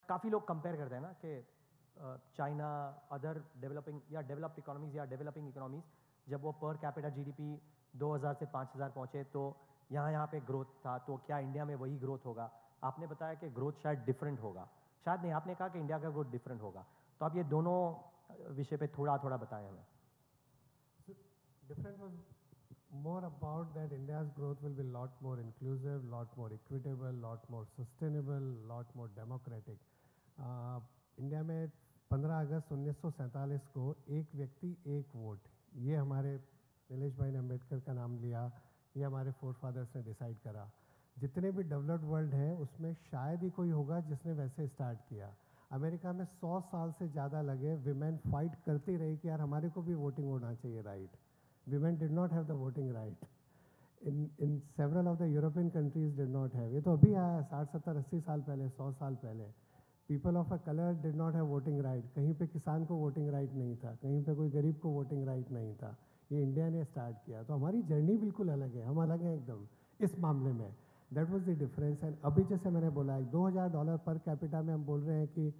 काफ़ी लोग कंपेयर करते हैं ना कि चाइना, अदर डेवलपिंग या डेवलप्ड इकोनॉमीज़ या डेवलपिंग इकोनॉमीज़, जब वो पर कैपिटा जीडीपी 2000 से 5000 पहुँचे तो यहाँ पे ग्रोथ था, तो क्या इंडिया में वही ग्रोथ होगा? आपने बताया कि ग्रोथ शायद डिफरेंट होगा, शायद नहीं, आपने कहा कि इंडिया का ग्रोथ डिफरेंट होगा। तो आप ये दोनों विषय पे थोड़ा थोड़ा बताएं हमें। Different was more about that India's growth will be a lot more inclusive, lot more equitable, lot more sustainable, lot more democratic. India में 15 अगस्त 1947 को एक व्यक्ति एक वोट, ये हमारे नीलेश भाई ने अम्बेडकर का नाम लिया, ये हमारे फोर फादर्स ने डिसाइड करा। जितने भी डेवलप्ड वर्ल्ड हैं उसमें शायद ही कोई होगा जिसने वैसे स्टार्ट किया। अमेरिका में 100 साल से ज़्यादा लगे, विमेन फाइट करती रही कि यार हमारे को भी वोटिंग होना चाहिए, right. Women did not have the voting right. In several of the European countries did not have. ये तो अभी आया 60, 70, 80 साल पहले, 100 साल पहले। People of a color did not have voting right. कहीं पे किसान को वोटिंग राइट नहीं था, कहीं पे कोई गरीब को वोटिंग राइट नहीं था। ये इंडिया ने स्टार्ट किया। तो हमारी जर्नी बिल्कुल अलग है, हम अलग हैं एकदम इस मामले में। That was the difference. And अभी जैसे मैंने बोला $2000 पर कैपिटा में हम बोल रहे हैं कि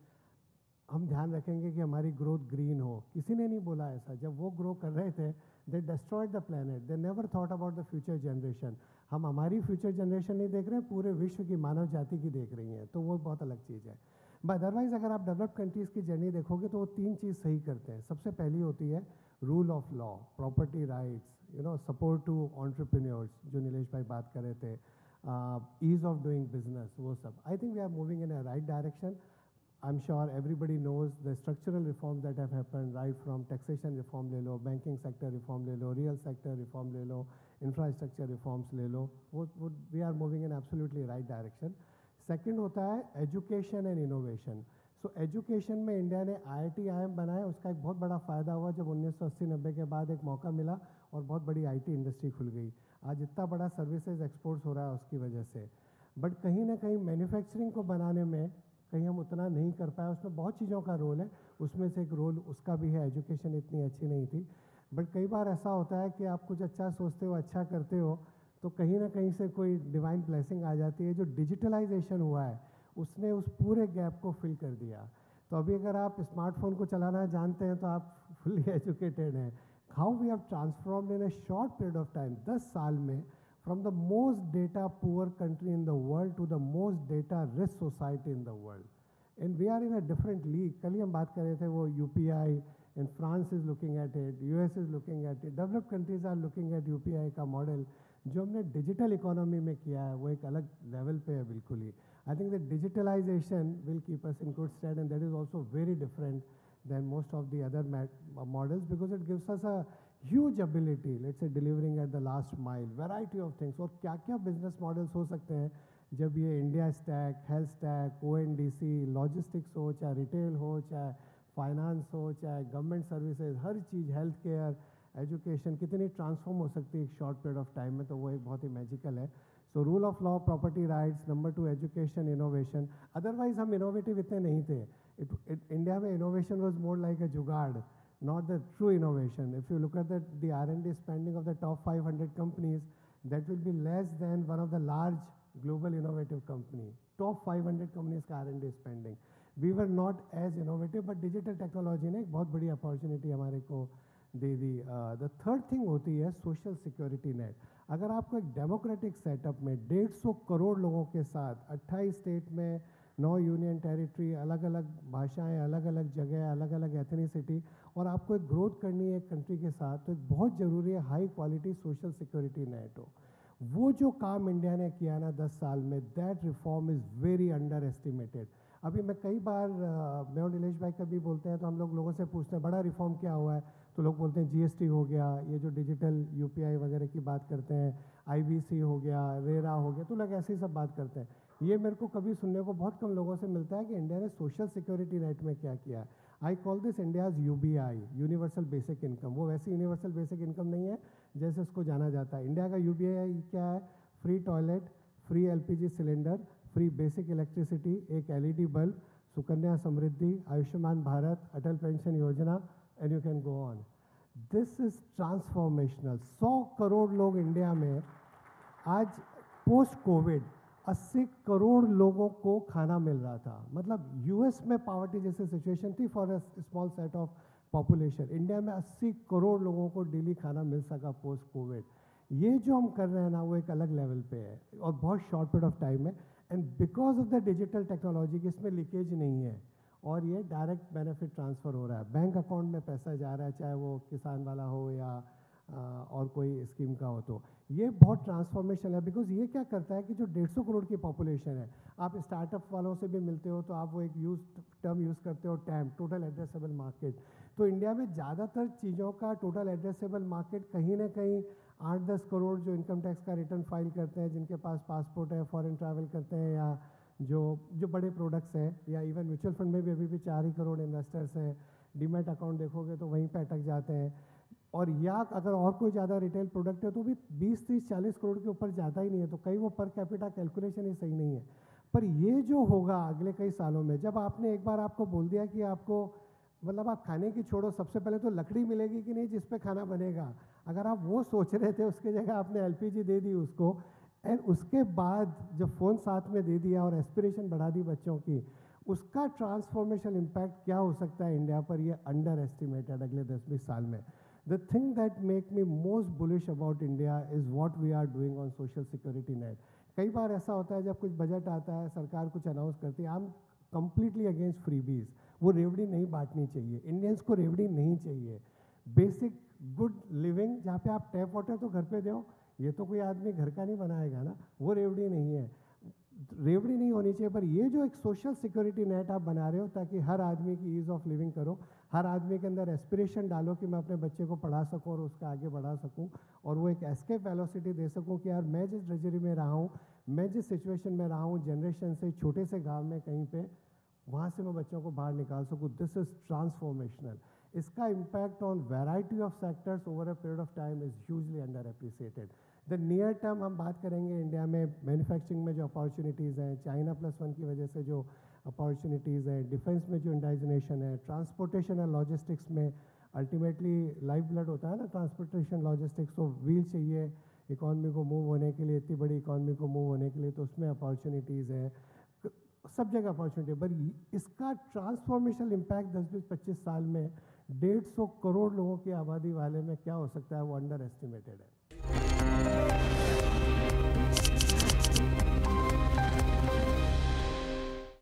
हम ध्यान रखेंगे कि हमारी ग्रोथ ग्रीन हो। किसी ने नहीं बोला ऐसा। जब वो ग्रो कर रहे थे, they destroyed the planet, they never thought about the future generation. हम हमारी फ्यूचर जनरेशन नहीं देख रहे हैं, पूरे विश्व की मानव जाति की देख रही हैं, तो वो बहुत अलग चीज़ है। बट अदरवाइज अगर आप डेवलप्ड कंट्रीज़ की जर्नी देखोगे तो वो 3 चीज़ सही करते हैं। सबसे पहली होती है rule of law, property rights, support to entrepreneurs, जो नीलेश भाई बात कर रहे थे, ईज ऑफ डूइंग बिजनेस, वो सब। I think we are moving in a right direction. I'm sure everybody knows the structural reforms that have happened, right from taxation reform ले लो, banking sector reform ले लो, real sector reform ले लो, infrastructure reforms ले लो, we are moving in absolutely right direction. Second होता है education and innovation. So education में India ने IIT-IIM बनाया, उसका एक बहुत बड़ा फ़ायदा हुआ जब 1980-90 के बाद एक मौका मिला और बहुत बड़ी IT इंडस्ट्री खुल गई। आज इतना बड़ा सर्विसेज एक्सपोर्ट्स हो रहा है उसकी वजह से। बट कहीं ना कहीं मैन्युफैक्चरिंग को बनाने में कहीं हम उतना नहीं कर पाए। उसमें बहुत चीज़ों का रोल है, उसमें से एक रोल उसका भी है। एजुकेशन इतनी अच्छी नहीं थी। बट कई बार ऐसा होता है कि आप कुछ अच्छा सोचते हो, अच्छा करते हो, तो कहीं ना कहीं से कोई डिवाइन ब्लेसिंग आ जाती है। जो डिजिटलाइजेशन हुआ है उसने उस पूरे गैप को फिल कर दिया। तो अभी अगर आप स्मार्टफोन को चलाना जानते हैं तो आप फुल्ली एजुकेटेड हैं। How we have transformed in a short period of time, 10 साल में, from the most data poor country in the world to the most data rich society in the world. And we are in a different league. कल ही हम बात कर रहे थे वो UPI, and France is looking at it, US is looking at it, developed countries are looking at UPI का model. जो हमने डिजिटल इकोनॉमी में किया है वो एक अलग लेवल पे है बिल्कुल ही। I think the digitalization will keep us in good state, and that is also very different than most of the other models, because it gives us a huge ability, let's say delivering at the last mile, variety of things। और क्या क्या business models हो सकते हैं जब ये India stack, health stack, ONDC, logistics हो, चाहे रिटेल हो, चाहे फाइनेंस हो, चाहे गवर्नमेंट सर्विसेज, हर चीज़, हेल्थ केयर, एजुकेशन, कितनी ट्रांसफॉर्म हो सकती है एक शॉर्ट पीरियड ऑफ टाइम में। तो वो एक बहुत ही मैजिकल है। So rule of law, property rights, number 2 education, innovation. Otherwise हम इनोवेटिव इतने नहीं थे। इंडिया में इनोवेशन वॉज मोर लाइक अ जुगाड़, not the true innovation. If you look at the R&D spending of the top 500 companies, that will be less than one of the large global innovative company. Top 500 companies का R&D spending. We were not as innovative, but digital technology ने एक बहुत बड़ी opportunity हमारे को दे दी। The third thing होती है social security net. अगर आपको एक democratic setup में 150 करोड़ लोगों के साथ 28 स्टेट में 9 यूनियन टेरिटरी, अलग अलग भाषाएं, अलग अलग जगह, अलग अलग एथनिसिटी, और आपको एक ग्रोथ करनी है एक कंट्री के साथ, तो एक बहुत ज़रूरी है high quality social security net हो। वो जो काम इंडिया ने किया ना 10 साल में, that reform is very under estimated. अभी मैं कई बार मैं और नीलेश भाई कभी बोलते हैं तो हम लोगों से पूछते हैं बड़ा रिफॉर्म क्या हुआ है, तो लोग बोलते हैं GST हो गया, ये जो डिजिटल UPI वगैरह की बात करते हैं, IBC हो गया, रेरा हो गया, तो लोग ऐसे ही सब बात करते हैं। ये मेरे को कभी सुनने को बहुत कम लोगों से मिलता है कि इंडिया ने सोशल सिक्योरिटी नेट में क्या किया है। I call this India's UBI, universal basic income. वो वैसी यूनिवर्सल बेसिक इनकम नहीं है जैसे उसको जाना जाता है। इंडिया का UBI क्या है? Free toilet, free LPG cylinder, free basic electricity, एक LED बल्ब, सुकन्या समृद्धि, आयुष्मान भारत, अटल पेंशन योजना, and you can go on. This is transformational. 100 crore लोग इंडिया में आज पोस्ट कोविड 80 करोड़ लोगों को खाना मिल रहा था। मतलब यूएस में पॉवर्टी जैसे सिचुएशन थी for a small set of population, India में 80 करोड़ लोगों को डेली खाना मिल सका पोस्ट कोविड। ये जो हम कर रहे हैं ना वो एक अलग लेवल पे है और बहुत शॉर्ट पीरियड ऑफ टाइम है, and because of the digital technology की इसमें लीकेज नहीं है और ये डायरेक्ट बेनिफिट ट्रांसफ़र हो रहा है, बैंक अकाउंट में पैसा जा रहा है, चाहे वो किसान वाला हो या और कोई स्कीम का हो। तो ये बहुत ट्रांसफॉर्मेशन है, बिकॉज ये क्या करता है कि जो 150 करोड़ की पॉपुलेशन है, आप स्टार्टअप वालों से भी मिलते हो तो आप वो एक टर्म यूज़ करते हो टैम, टोटल एड्रेसेबल मार्केट। तो इंडिया में ज़्यादातर चीज़ों का टोटल एड्रेसेबल मार्केट कहीं ना कहीं 8-10 करोड़ जो इनकम टैक्स का रिटर्न फाइल करते हैं, जिनके पास पासपोर्ट है, फॉरेन ट्रैवल करते हैं, या जो बड़े प्रोडक्ट्स हैं, या इवन म्यूचुअल फंड में भी अभी भी 4 ही करोड़ इन्वेस्टर्स हैं। डीमैट अकाउंट देखोगे तो वहीं पे अटक जाते हैं। और या अगर और कोई ज़्यादा रिटेल प्रोडक्ट है तो भी 20-30-40 करोड़ के ऊपर ज़्यादा ही नहीं है, तो कहीं वो पर कैपिटा कैलकुलेशन ही सही नहीं है। पर ये जो होगा अगले कई सालों में, जब आपने एक बार आपको बोल दिया कि आपको मतलब आप खाने की छोड़ो, सबसे पहले तो लकड़ी मिलेगी कि नहीं जिस पे खाना बनेगा, अगर आप वो सोच रहे थे उसके जगह आपने एलपीजी दे दी उसको, एंड उसके बाद जब फ़ोन साथ में दे दिया और एस्पिरेशन बढ़ा दी बच्चों की, उसका ट्रांसफॉर्मेशनल इम्पैक्ट क्या हो सकता है इंडिया पर, ये अंडर एस्टिमेटेड अगले 10-20 साल में। The thing that make me most bullish about India is what we are doing on social security net. कई बार ऐसा होता है जब कुछ बजट आता है, सरकार कुछ अनाउंस करती है, I am completely against freebies. वो रेवड़ी नहीं बांटनी चाहिए, इंडियंस को रेवड़ी नहीं चाहिए। बेसिक गुड लिविंग, जहाँ पे आप टैप वाटर तो घर पे दो, ये तो कोई आदमी घर का नहीं बनाएगा ना, वो रेवड़ी नहीं है, रेवड़ी नहीं होनी चाहिए। पर ये जो एक सोशल सिक्योरिटी नेट आप बना रहे हो ताकि हर आदमी की ईज़ ऑफ लिविंग करो, हर आदमी के अंदर एस्पिरेशन डालो कि मैं अपने बच्चे को पढ़ा सकूं और उसका आगे बढ़ा सकूं, और वो एक एस्केप वेलोसिटी दे सकूं कि यार मैं जिस ड्रेजरी में रहा हूं, मैं जिस सिचुएशन में रहा हूं, जनरेशन से छोटे से गांव में कहीं पे, वहाँ से मैं बच्चों को बाहर निकाल सकूं। This is transformational. इसका impact on variety of sectors over a period of time is hugely under appreciated. The near term हम बात करेंगे इंडिया में मैन्युफैक्चरिंग में जो अपॉर्चुनिटीज़ हैं, चाइना +1 की वजह से जो अपॉर्चुनिटीज़ हैं, डिफेंस में जो इंडाइजेशन है, ट्रांसपोर्टेशन और लॉजिस्टिक्स में अल्टीमेटली लाइफ ब्लड होता है ना ट्रांसपोर्टेशन लॉजिस्टिक्स, तो व्हील चाहिए इकॉनमी को मूव होने के लिए, इतनी बड़ी इकॉनमी को मूव होने के लिए, तो उसमें अपॉर्चुनिटीज़ है, सब जगह अपॉर्चुनिटी। पर इसका ट्रांसफॉर्मेशनल इम्पैक्ट 10-20-25 साल में 150 करोड़ लोगों की आबादी वाले में क्या हो सकता है, वो अंडर एस्टिमेटेड है।